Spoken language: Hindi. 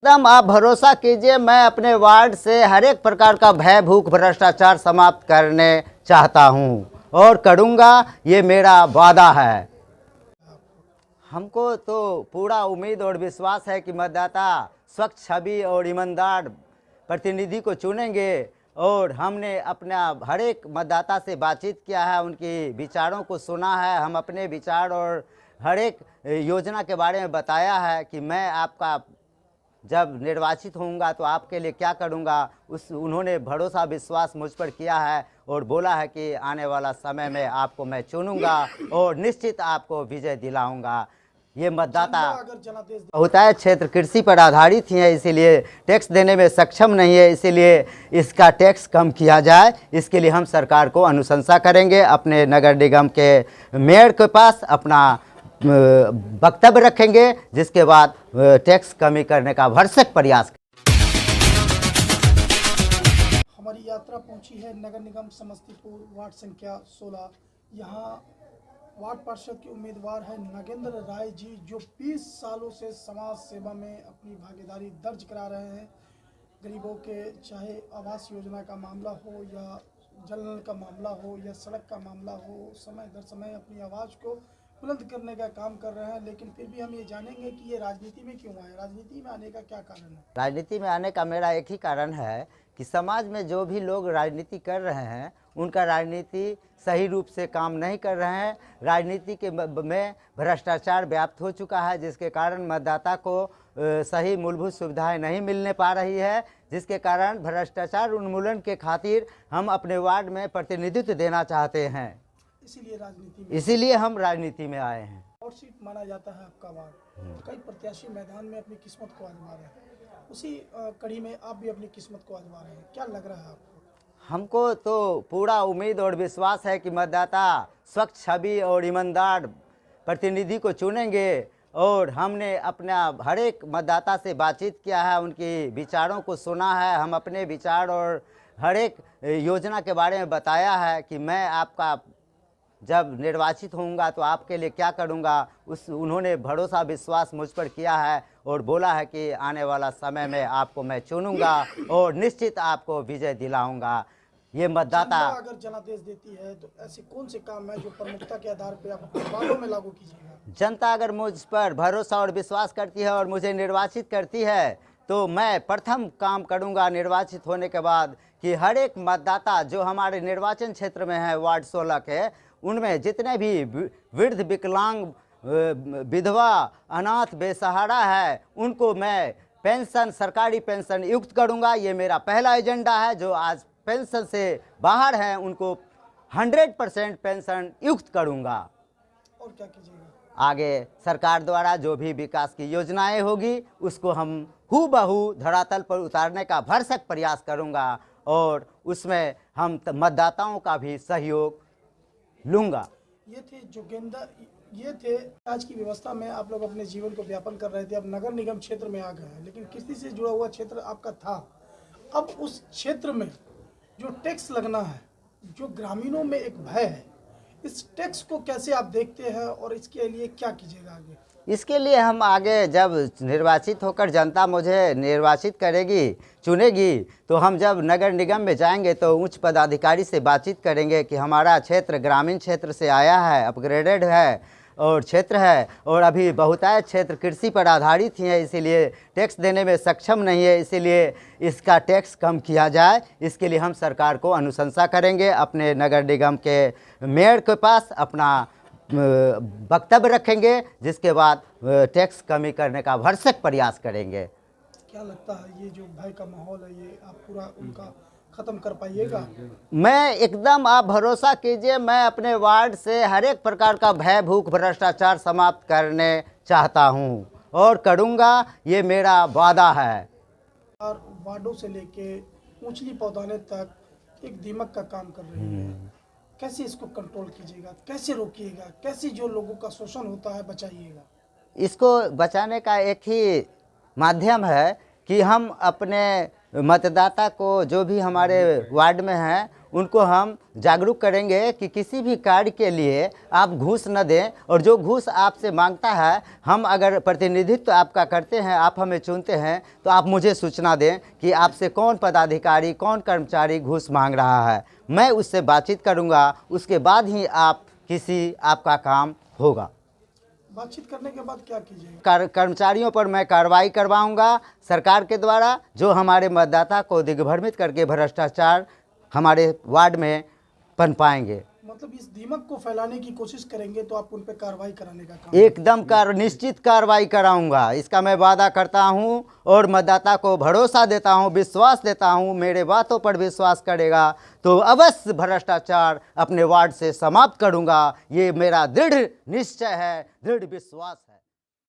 एकदम आप भरोसा कीजिए, मैं अपने वार्ड से हर एक प्रकार का भय भूख भ्रष्टाचार समाप्त करने चाहता हूं और करूंगा, ये मेरा वादा है। हमको तो पूरा उम्मीद और विश्वास है कि मतदाता स्वच्छ छवि और ईमानदार प्रतिनिधि को चुनेंगे और हमने अपना हर एक मतदाता से बातचीत किया है, उनके विचारों को सुना है। हम अपने विचार और हर एक योजना के बारे में बताया है कि मैं आपका जब निर्वाचित होऊंगा तो आपके लिए क्या करूंगा। उन्होंने भरोसा विश्वास मुझ पर किया है और बोला है कि आने वाला समय में आपको मैं चुनूंगा और निश्चित आपको विजय दिलाऊंगा। ये मतदाता बहुतायत क्षेत्र कृषि पर आधारित ही है, इसीलिए टैक्स देने में सक्षम नहीं है, इसीलिए इसका टैक्स कम किया जाए। इसके लिए हम सरकार को अनुशंसा करेंगे, अपने नगर निगम के मेयर के पास अपना वक्तव्य रखेंगे, जिसके बाद टैक्स कमी करने का भरसक प्रयास। हमारी यात्रा पहुंची है नगर निगम समस्तीपुर वार्ड संख्या 16। यहाँ वार्ड पार्षद के उम्मीदवार है नागेंद्र राय जी, जो 20 सालों से समाज सेवा में अपनी भागीदारी दर्ज करा रहे हैं। गरीबों के चाहे आवास योजना का मामला हो या जल नल का मामला हो या सड़क का मामला हो, समय दर समय अपनी आवाज़ को बुलंद करने का काम कर रहे हैं। लेकिन फिर भी हम ये जानेंगे कि ये राजनीति में क्यों आए, राजनीति में आने का क्या कारण है। राजनीति में आने का मेरा एक ही कारण है कि समाज में जो भी लोग राजनीति कर रहे हैं उनका राजनीति सही रूप से काम नहीं कर रहे हैं। राजनीति के में भ्रष्टाचार व्याप्त हो चुका है, जिसके कारण मतदाता को सही मूलभूत सुविधाएं नहीं मिलने पा रही है, जिसके कारण भ्रष्टाचार उन्मूलन के खातिर हम अपने वार्ड में प्रतिनिधित्व देना चाहते हैं। इसीलिए हम राजनीति में आए हैं। और सीट माना जाता है आपका वार्ड, कई प्रत्याशी मैदान में अपनी किस्मत को आजमा रहे हैं, उसी कड़ी में आप भी अपनी किस्मत को आजमा रहे हैं। क्या लग रहा है आपको? हमको तो पूरा उम्मीद और विश्वास है कि मतदाता स्वच्छ छवि और ईमानदार प्रतिनिधि को चुनेंगे और हमने अपना हर एक मतदाता से बातचीत किया है, उनके विचारों को सुना है। हम अपने विचार और हर एक योजना के बारे में बताया है कि मैं आपका जब निर्वाचित होऊंगा तो आपके लिए क्या करूंगा। उन्होंने भरोसा विश्वास मुझ पर किया है और बोला है कि आने वाला समय में आपको मैं चुनूंगा और निश्चित आपको विजय दिलाऊंगा। ये मतदाता अगर जनादेश देती है तो ऐसे कौन से काम है जो प्रमुखता के आधार पर आप अपने वार्डों में लागू कीजिएगा? जनता अगर मुझ पर भरोसा और विश्वास करती है और मुझे निर्वाचित करती है तो मैं प्रथम काम करूंगा निर्वाचित होने के बाद कि हर एक मतदाता जो हमारे निर्वाचन क्षेत्र में है वार्ड 16 के, उनमें जितने भी वृद्ध विकलांग विधवा अनाथ बेसहारा है उनको मैं पेंशन सरकारी पेंशन युक्त करूंगा। ये मेरा पहला एजेंडा है। जो आज पेंशन से बाहर हैं उनको 100% पेंशन युक्त करूंगा। और क्या कीजिएगा? आगे सरकार द्वारा जो भी विकास की योजनाएं होगी उसको हम हूबहू धरातल पर उतारने का भरसक प्रयास करूंगा और उसमें हम मतदाताओं का भी सहयोग लूंगा। ये थे आज की व्यवस्था में आप लोग अपने जीवन को व्यापन कर रहे थे। अब नगर निगम क्षेत्र में आ गए हैं, लेकिन कृषि से जुड़ा हुआ क्षेत्र आपका था। अब उस क्षेत्र में जो टैक्स लगना है, जो ग्रामीणों में एक भय है, इस टैक्स को कैसे आप देखते हैं और इसके लिए क्या कीजिएगा आगे? इसके लिए हम आगे जब निर्वाचित होकर जनता मुझे निर्वाचित करेगी चुनेगी तो हम जब नगर निगम में जाएंगे तो उच्च पदाधिकारी से बातचीत करेंगे कि हमारा क्षेत्र ग्रामीण क्षेत्र से आया है, अपग्रेडेड है और क्षेत्र है और अभी बहुतायत क्षेत्र कृषि पर आधारित ही है, इसीलिए टैक्स देने में सक्षम नहीं है, इसीलिए इसका टैक्स कम किया जाए। इसके लिए हम सरकार को अनुशंसा करेंगे, अपने नगर निगम के मेयर के पास अपना वक्तव्य रखेंगे, जिसके बाद टैक्स कमी करने का भरसक प्रयास करेंगे। क्या लगता है ये जो भय का माहौल है ये आप पूरा उनका खत्म कर पाइएगा? मैं एकदम आप भरोसा कीजिए, मैं अपने वार्ड से हर एक प्रकार का भय भूख भ्रष्टाचार समाप्त करने चाहता हूं और करूंगा, ये मेरा वादा है। और वार्डों से लेके ऊंचली पौधाने तक एक दीमक का काम कर रही है। कैसे इसको कंट्रोल कीजिएगा, कैसे रोकिएगा, कैसे जो लोगों का शोषण होता है बचाइएगा? इसको बचाने का एक ही माध्यम है कि हम अपने मतदाता को जो भी हमारे वार्ड में हैं उनको हम जागरूक करेंगे कि किसी भी कार्य के लिए आप घूस न दें, और जो घूस आपसे मांगता है, हम अगर प्रतिनिधित्व आपका करते हैं, आप हमें चुनते हैं, तो आप मुझे सूचना दें कि आपसे कौन पदाधिकारी, कौन कर्मचारी घूस मांग रहा है। मैं उससे बातचीत करूंगा, उसके बाद ही आपका काम होगा। बातचीत करने के बाद क्या कीजिएगा? कर्मचारियों पर मैं कार्रवाई करवाऊंगा सरकार के द्वारा, जो हमारे मतदाता को दिग्भ्रमित करके भ्रष्टाचार हमारे वार्ड में पनपाएंगे। मतलब इस दीमक को फैलाने की कोशिश करेंगे तो आप उन पर कार्रवाई कराने का काम? एकदम निश्चित कार्रवाई कराऊंगा, इसका मैं वादा करता हूं, और मतदाता को भरोसा देता हूं, विश्वास देता हूं। मेरे बातों पर विश्वास करेगा तो अवश्य भ्रष्टाचार अपने वार्ड से समाप्त करूंगा। ये मेरा दृढ़ निश्चय है, दृढ़ विश्वास है।